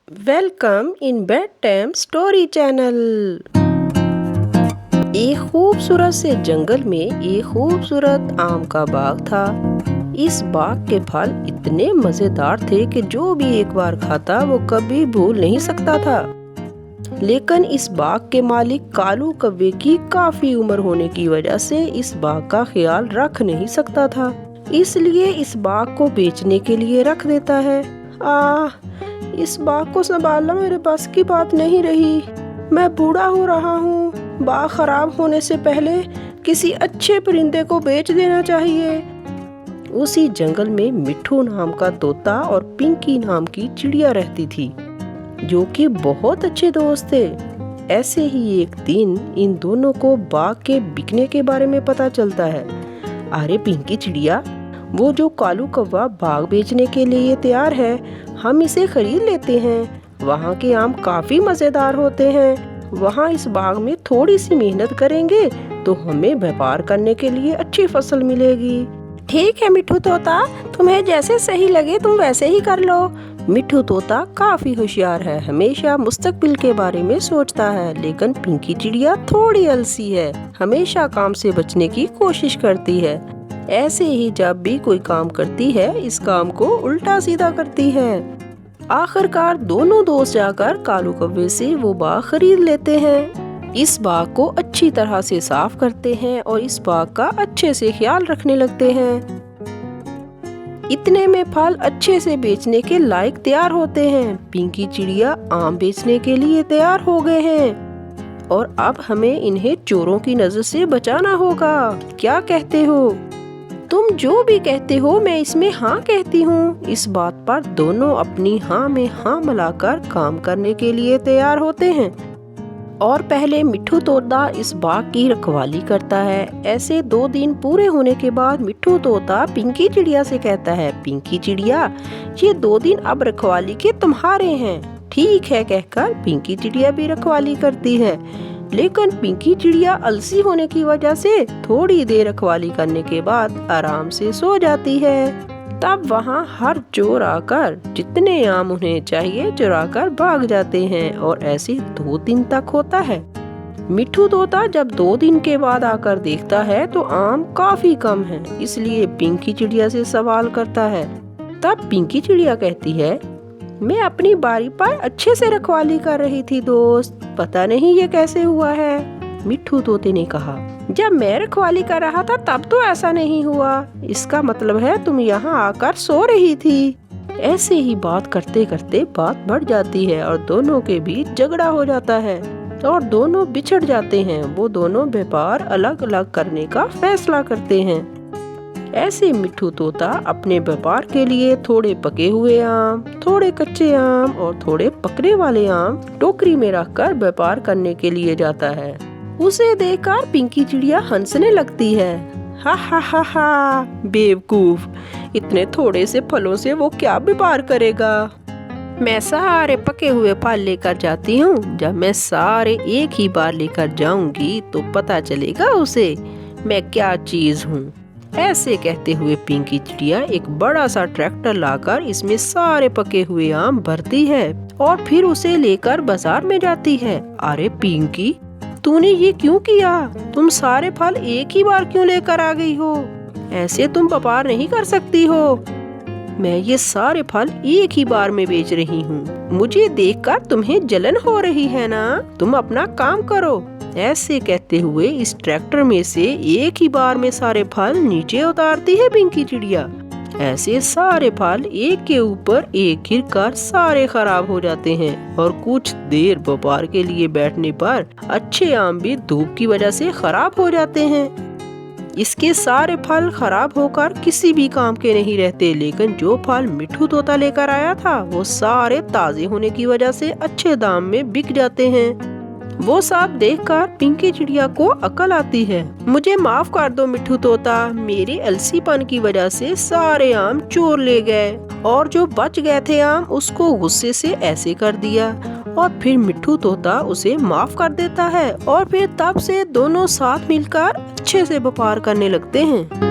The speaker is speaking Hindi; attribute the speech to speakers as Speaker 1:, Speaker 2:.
Speaker 1: Welcome in bed time story channel. एक खूबसूरत से जंगल में एक खूबसूरत आम का बाग था। इस बाग के फल इतने मजेदार थे कि जो भी एक बार खाता वो कभी भूल नहीं सकता था। लेकिन इस बाग के मालिक कालू कौवे की काफी उम्र होने की वजह से इस बाग का ख्याल रख नहीं सकता था, इसलिए इस बाग को बेचने के लिए रख देता है। इस बाग को संभालना मेरे बस की बात नहीं रही। मैं बूढ़ा हो रहा हूँ। बाग खराब होने से पहले किसी अच्छे परिंदे को बेच देना चाहिए। उसी जंगल में मिट्ठू नाम का तोता और पिंकी नाम की चिड़िया रहती थी, जो कि बहुत अच्छे दोस्त थे। ऐसे ही एक दिन इन दोनों को बाग के बिकने के बारे में पता चलता है। अरे पिंकी चिड़िया, वो जो कालू कौवा बाग बेचने के लिए तैयार है, हम इसे खरीद लेते हैं। वहाँ के आम काफी मजेदार होते हैं। वहाँ इस बाग में थोड़ी सी मेहनत करेंगे तो हमें व्यापार करने के लिए अच्छी फसल मिलेगी। ठीक है मिट्ठू तोता, तुम्हें जैसे सही लगे तुम वैसे ही कर लो। मिट्ठू तोता काफी होशियार है, हमेशा मुस्तकबिल के बारे में सोचता है। लेकिन पिंकी चिड़िया थोड़ी आलसी है, हमेशा काम से बचने की कोशिश करती है। ऐसे ही जब भी कोई काम करती है, इस काम को उल्टा सीधा करती है। आखिरकार दोनों दोस्त जाकर कालू कौवे से वो बाग खरीद लेते हैं। इस बाग को अच्छी तरह से साफ करते हैं और इस बाग का अच्छे से ख्याल रखने लगते हैं। इतने में फल अच्छे से बेचने के लायक तैयार होते हैं। पिंकी चिड़िया आम बेचने के लिए तैयार हो गए हैं और अब हमें इन्हें चोरों की नजर से बचाना होगा। क्या कहते हो? तुम जो भी कहते हो मैं इसमें हाँ कहती हूँ। इस बात पर दोनों अपनी हाँ में हाँ मिलाकर काम करने के लिए तैयार होते हैं। और पहले मिट्ठू तोता इस बाग की रखवाली करता है। ऐसे 2 दिन पूरे होने के बाद मिट्ठू तोता पिंकी चिड़िया से कहता है, पिंकी चिड़िया, ये 2 दिन अब रखवाली के तुम्हारे हैं। ठीक है कहकर पिंकी चिड़िया भी रखवाली करती है। लेकिन पिंकी चिड़िया आलसी होने की वजह से थोड़ी देर रखवाली करने के बाद आराम से सो जाती है। तब वहाँ हर चोर आकर जितने आम उन्हें चाहिए चुराकर भाग जाते हैं और ऐसे 2 दिन तक होता है। मिट्ठू तोता जब 2 दिन के बाद आकर देखता है तो आम काफी कम है, इसलिए पिंकी चिड़िया से सवाल करता है। तब पिंकी चिड़िया कहती है, मैं अपनी बारी पर अच्छे से रखवाली कर रही थी दोस्त, पता नहीं ये कैसे हुआ है। मिट्ठू तोते ने कहा, जब मैं रखवाली कर रहा था तब तो ऐसा नहीं हुआ। इसका मतलब है तुम यहाँ आकर सो रही थी। ऐसे ही बात करते करते बात बढ़ जाती है और दोनों के बीच झगड़ा हो जाता है और दोनों बिछड़ जाते हैं। वो दोनों व्यापार अलग अलग करने का फैसला करते हैं। ऐसे मिट्ठू तोता अपने व्यापार के लिए थोड़े पके हुए आम, थोड़े कच्चे आम और थोड़े पकने वाले आम टोकरी में रखकर व्यापार करने के लिए जाता है। उसे देखकर पिंकी चिड़िया हंसने लगती है। हा हा हा हा, बेवकूफ, इतने थोड़े से फलों से वो क्या व्यापार करेगा। मैं सारे पके हुए फल लेकर जाती हूँ। जब मैं सारे एक ही बार लेकर जाऊंगी तो पता चलेगा उसे मैं क्या चीज हूँ। ऐसे कहते हुए पिंकी चिड़िया एक बड़ा सा ट्रैक्टर लाकर इसमें सारे पके हुए आम भरती है और फिर उसे लेकर बाजार में जाती है। अरे पिंकी, तूने ये क्यों किया? तुम सारे फल एक ही बार क्यों लेकर आ गई हो? ऐसे तुम व्यापार नहीं कर सकती हो। मैं ये सारे फल एक ही बार में बेच रही हूँ। मुझे देखकर तुम्हें जलन हो रही है ना? तुम अपना काम करो। ऐसे कहते हुए इस ट्रैक्टर में से एक ही बार में सारे फल नीचे उतारती है पिंकी चिड़िया। ऐसे सारे फल एक के ऊपर एक गिरकर सारे खराब हो जाते हैं और कुछ देर व्यापार के लिए बैठने पर अच्छे आम भी धूप की वजह से खराब हो जाते हैं। इसके सारे फल खराब होकर किसी भी काम के नहीं रहते। लेकिन जो फल मिट्ठू तोता लेकर आया था वो सारे ताजे होने की वजह से अच्छे दाम में बिक जाते हैं। वो सब देखकर पिंकी चिड़िया को अकल आती है। मुझे माफ कर दो मिट्ठू तोता, मेरे आलसीपन की वजह से सारे आम चोर ले गए और जो बच गए थे आम उसको गुस्से से ऐसे कर दिया। और फिर मिट्ठू तोता उसे माफ कर देता है और फिर तब से दोनों साथ मिलकर अच्छे से व्यापार करने लगते हैं।